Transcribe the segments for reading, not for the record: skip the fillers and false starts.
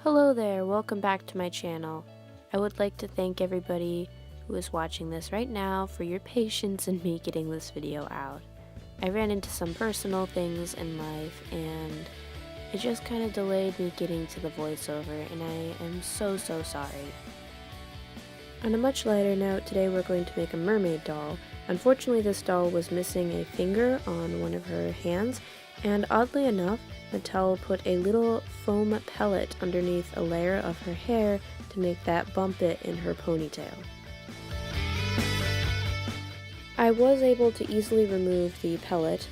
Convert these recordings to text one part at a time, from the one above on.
Hello there, welcome back to my channel. I would like to thank everybody who is watching this right now for your patience in me getting this video out. I ran into some personal things in life and it just kind of delayed me getting to the voiceover, and I am so sorry. On a much lighter note, today we're going to make a mermaid doll. Unfortunately, this doll was missing a finger on one of her hands, and oddly enough, Mattel put a little foam pellet underneath a layer of her hair to make that bump it in her ponytail. I was able to easily remove the pellet.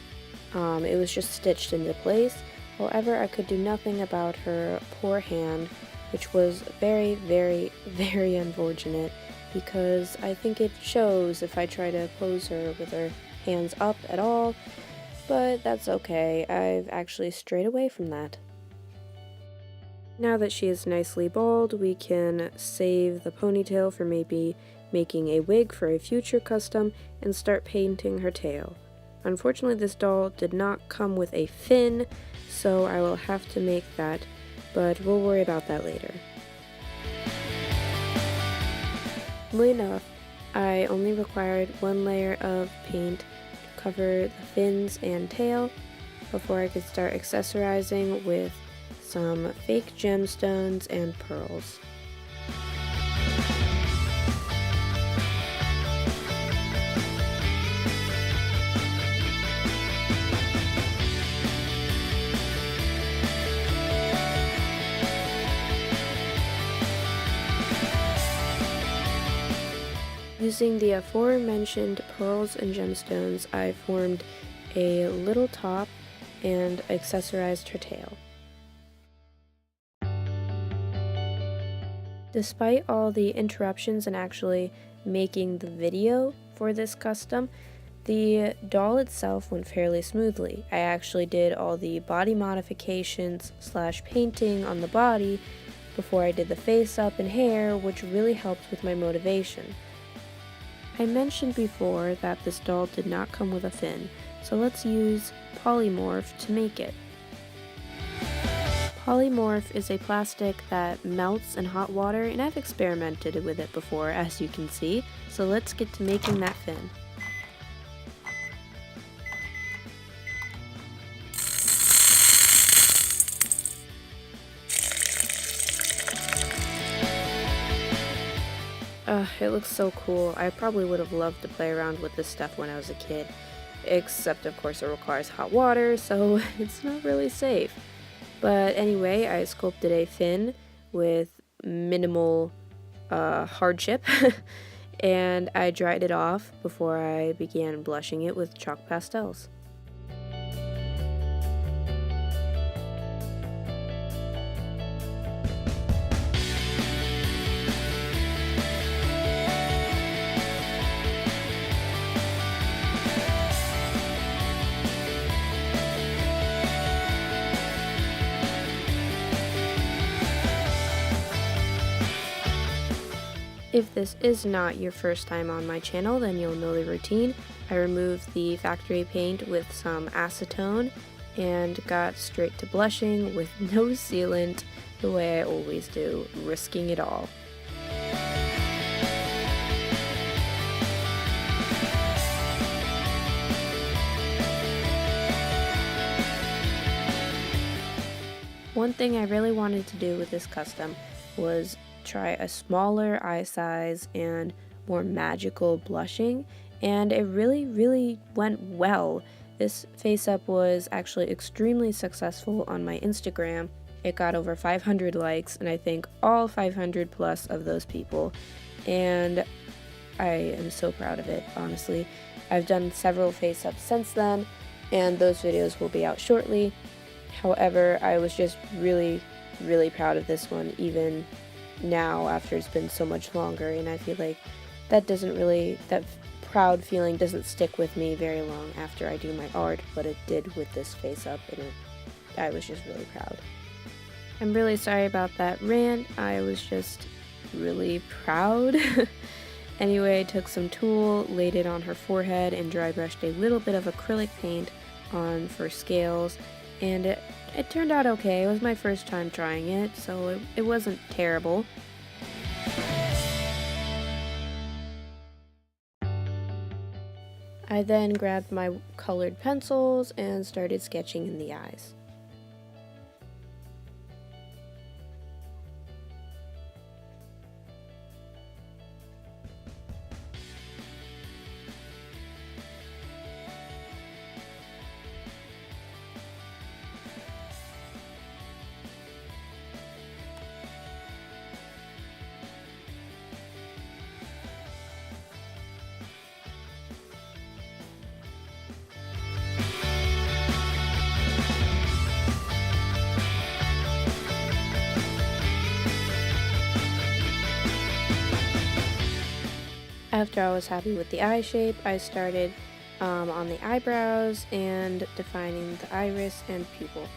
It was just stitched into place. However, I could do nothing about her poor hand, which was very unfortunate, because I think it shows if I try to pose her with her hands up at all, but that's okay. I've actually strayed away from that. Now that she is nicely bald, we can save the ponytail for maybe making a wig for a future custom and start painting her tail. Unfortunately, this doll did not come with a fin, so I will have to make that, but we'll worry about that later. Funnily enough, I only required one layer of paint to cover the fins and tail before I could start accessorizing with some fake gemstones and pearls. Using the aforementioned pearls and gemstones, I formed a little top and accessorized her tail. Despite all the interruptions in actually making the video for this custom, the doll itself went fairly smoothly. I actually did all the body modifications / painting on the body before I did the face up and hair, which really helped with my motivation. I mentioned before that this doll did not come with a fin, so let's use polymorph to make it. Polymorph is a plastic that melts in hot water, and I've experimented with it before, as you can see, so let's get to making that fin. It looks so cool. I probably would have loved to play around with this stuff when I was a kid, except of course it requires hot water, so it's not really safe. But anyway, I sculpted a fin with minimal hardship, and I dried it off before I began blushing it with chalk pastels. If this is not your first time on my channel, then you'll know the routine. I removed the factory paint with some acetone and got straight to blushing with no sealant, the way I always do, risking it all. One thing I really wanted to do with this custom was try a smaller eye size and more magical blushing, and it really went well. This face up was actually extremely successful on my Instagram. It got over 500 likes, and I thank all 500 plus of those people, and I am so proud of it, honestly. I've done several face ups since then, and those videos will be out shortly. However, I was just really proud of this one, even now after it's been so much longer, and I feel like that proud feeling doesn't stick with me very long after I do my art, but it did with this face up, and I was just really proud. I'm really sorry about that rant. I was just really proud. Anyway, I took some tulle, laid it on her forehead, and dry brushed a little bit of acrylic paint on for scales, and it turned out okay. It was my first time trying it, so it wasn't terrible. I then grabbed my colored pencils and started sketching in the eyes. After I was happy with the eye shape, I started on the eyebrows and defining the iris and pupil.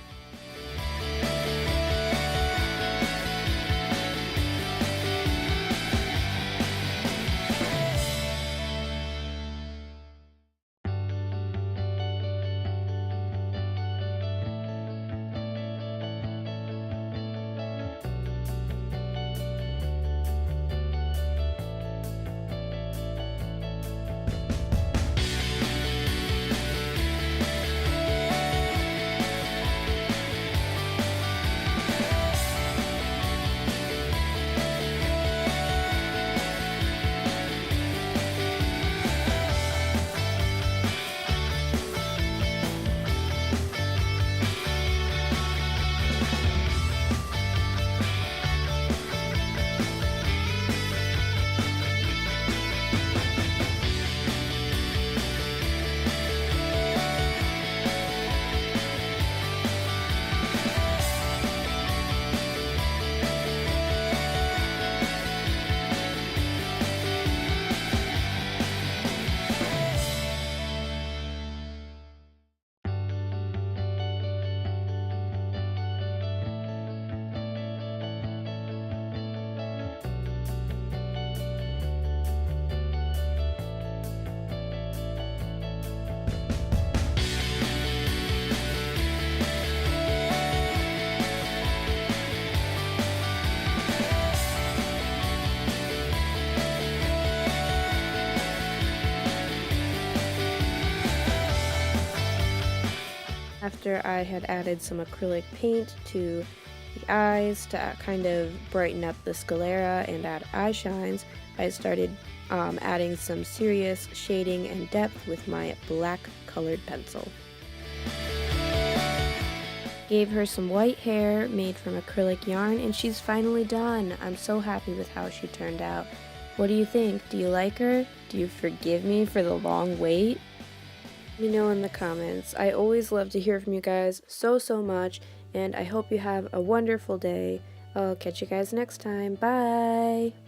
After I had added some acrylic paint to the eyes to kind of brighten up the sclera and add eye shines, I started adding some serious shading and depth with my black colored pencil. Gave her some white hair made from acrylic yarn, and she's finally done. I'm so happy with how she turned out. What do you think? Do you like her? Do you forgive me for the long wait? Let me know in the comments. I always love to hear from you guys so much, and I hope you have a wonderful day. I'll catch you guys next time. Bye!